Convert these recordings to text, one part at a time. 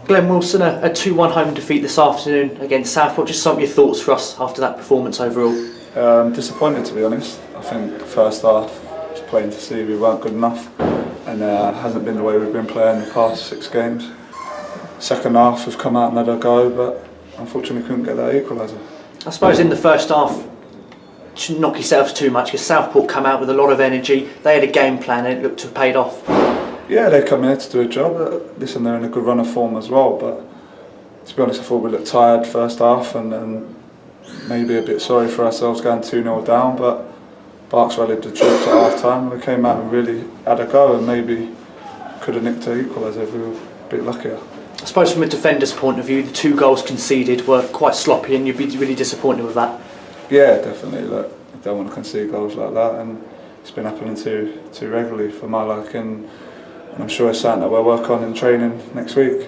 Glenn Wilson, a 2-1 home defeat this afternoon against Southport. Just some of your thoughts for us after that performance overall. Disappointed, to be honest. I think first half was plain to see we weren't good enough, and hasn't been the way we've been playing the past 6 games. Second half we've come out and had a go, but unfortunately couldn't get that equaliser. I suppose in the first half, shouldn't knock yourselves too much because Southport come out with a lot of energy. They had a game plan and it looked to have paid off. Yeah, they come here to do a job. Listen, they're in a good run of form as well, but to be honest, I thought we looked tired first half and maybe a bit sorry for ourselves going 2-0 down, but Barks rallied the troops at half time and we came out and really had a go and maybe could have nicked an equaliser if we were a bit luckier. I suppose from a defender's point of view, the 2 goals conceded were quite sloppy and you'd be really disappointed with that. Yeah, definitely. Look, I don't want to concede goals like that, and it's been happening too regularly for my liking. And I'm sure it's something that we'll work on in training next week.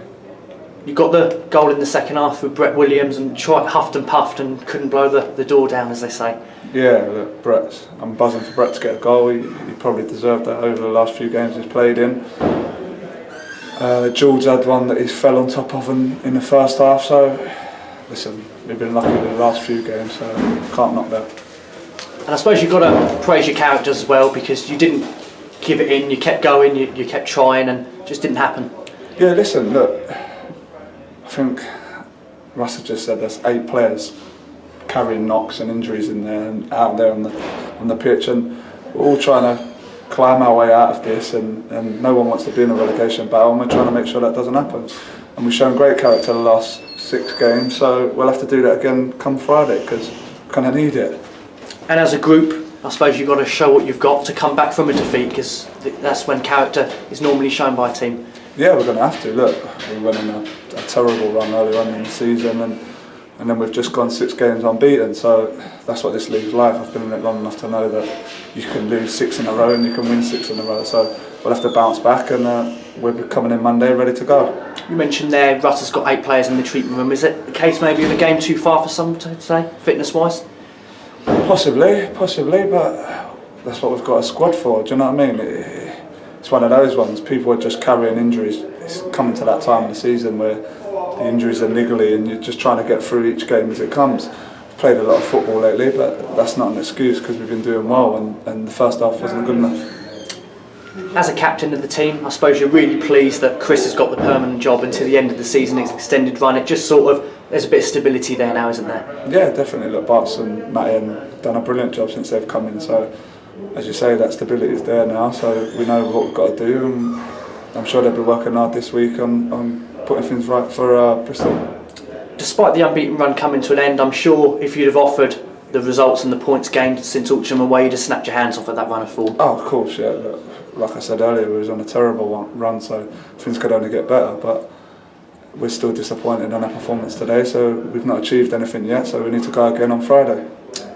You got the goal in the second half with Brett Williams and huffed and puffed and couldn't blow the door down, as they say. Yeah, look, I'm buzzing for Brett to get a goal. He probably deserved that over the last few games he's played in. George had one that he fell on top of in the first half, so listen, we've been lucky in the last few games, so can't knock that. And I suppose you've got to praise your characters as well, because you didn't give it in, you kept going, you kept trying, and it just didn't happen. Yeah, listen, look, I think Russ had just said there's 8 players carrying knocks and injuries in there and out there on the pitch, and we're all trying to climb our way out of this, and no one wants to be in a relegation battle, and we're trying to make sure that doesn't happen. And we've shown great character the last 6 games, so we'll have to do that again come Friday, because we kind of need it. And as a group, I suppose you've got to show what you've got to come back from a defeat, because that's when character is normally shown by a team. Yeah, we're going to have to. Look, we went on a terrible run earlier on in the season, and then we've just gone 6 games unbeaten, so that's what this league's like. I've been in it long enough to know that you can lose 6 in a row and you can win 6 in a row, so we'll have to bounce back, and we're coming in Monday ready to go. You mentioned there Russ has got 8 players in the treatment room. Is it the case maybe of a game too far for some to say, fitness-wise? Possibly, but that's what we've got a squad for, do you know what I mean? It's one of those ones, people are just carrying injuries. It's coming to that time of the season where the injuries are niggly and you're just trying to get through each game as it comes. We've played a lot of football lately, but that's not an excuse because we've been doing well, and the first half wasn't good enough. As a captain of the team, I suppose you're really pleased that Chris has got the permanent job until the end of the season, his extended run. It just sort of, there's a bit of stability there now, isn't there? Yeah, definitely. Look, Barts and Matty have done a brilliant job since they've come in, so as you say, that stability is there now, so we know what we've got to do, and I'm sure they'll be working hard this week on putting things right for Bristol. Despite the unbeaten run coming to an end, I'm sure if you'd have offered the results and the points gained since Altrincham away, you'd have snapped your hands off at that run of form. Oh, of course, yeah. Look, like I said earlier, we was on a terrible run, so things could only get better, but we're still disappointed in our performance today, so we've not achieved anything yet, so we need to go again on Friday.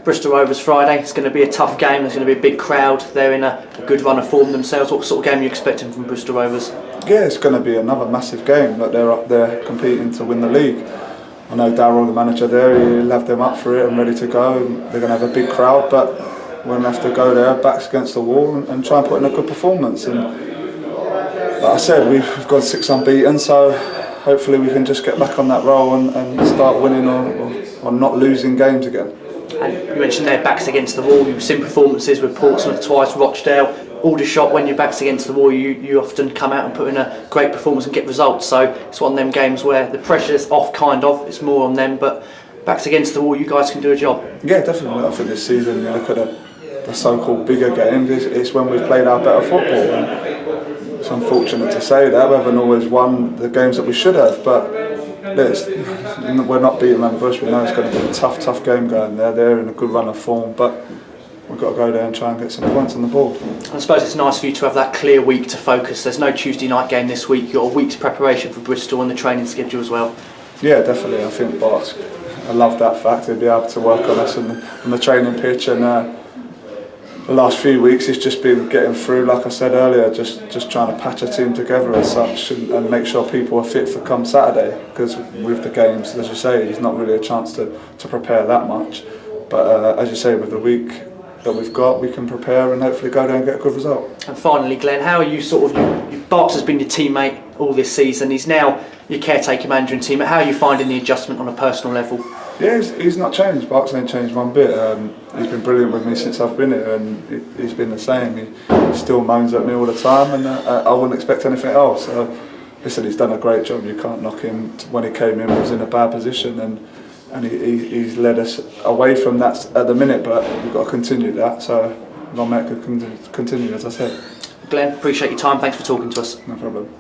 Bristol Rovers Friday, it's going to be a tough game, there's going to be a big crowd, they're in a good run of form themselves. What sort of game are you expecting from Bristol Rovers? Yeah, it's going to be another massive game, but they're up there competing to win the league. I know Darryl, the manager there, he'll have them up for it and ready to go, and they're going to have a big crowd, but we're going to have to go there, backs against the wall, and try and put in a good performance. And like I said, we've gone 6 unbeaten, so hopefully we can just get back on that roll and start winning or not losing games again. And you mentioned their backs against the wall. You've seen performances with Portsmouth twice, Rochdale, Aldershot. When your back's against the wall, you often come out and put in a great performance and get results. So it's one of them games where the pressure's off, kind of. It's more on them, but backs against the wall, you guys can do a job. Yeah, definitely. I think this season, you look at the so-called bigger games, it's when we've played our better football. And it's unfortunate to say that we haven't always won the games that we should have, but we're not beating around the bush. We know it's going to be a tough game going there. They're in a good run of form, but we've got to go there and try and get some points on the board. I suppose it's nice for you to have that clear week to focus. There's no Tuesday night game this week. You've got a week's preparation for Bristol and the training schedule as well. Yeah, definitely. I think Bart's, I love that fact. He'll be able to work on us on the training pitch, and the last few weeks he's just been getting through, like I said earlier, just trying to patch a team together as such and make sure people are fit for come Saturday, because with the games, as you say, there's not really a chance to prepare that much, but as you say, with the week that we've got, we can prepare and hopefully go there and get a good result. And finally, Glenn, how are you Barks has been your teammate all this season. He's now your caretaker manager and team. How are you finding the adjustment on a personal level? Yeah, he's not changed. Barks ain't changed one bit. He's been brilliant with me since I've been here, and he's been the same. He still moans at me all the time, and I wouldn't expect anything else. So, listen, he's done a great job. You can't knock him. When he came in, he was in a bad position, and he's led us away from that at the minute. But we've got to continue that. So, long may it continue, as I said. Glenn, appreciate your time. Thanks for talking to us. No problem.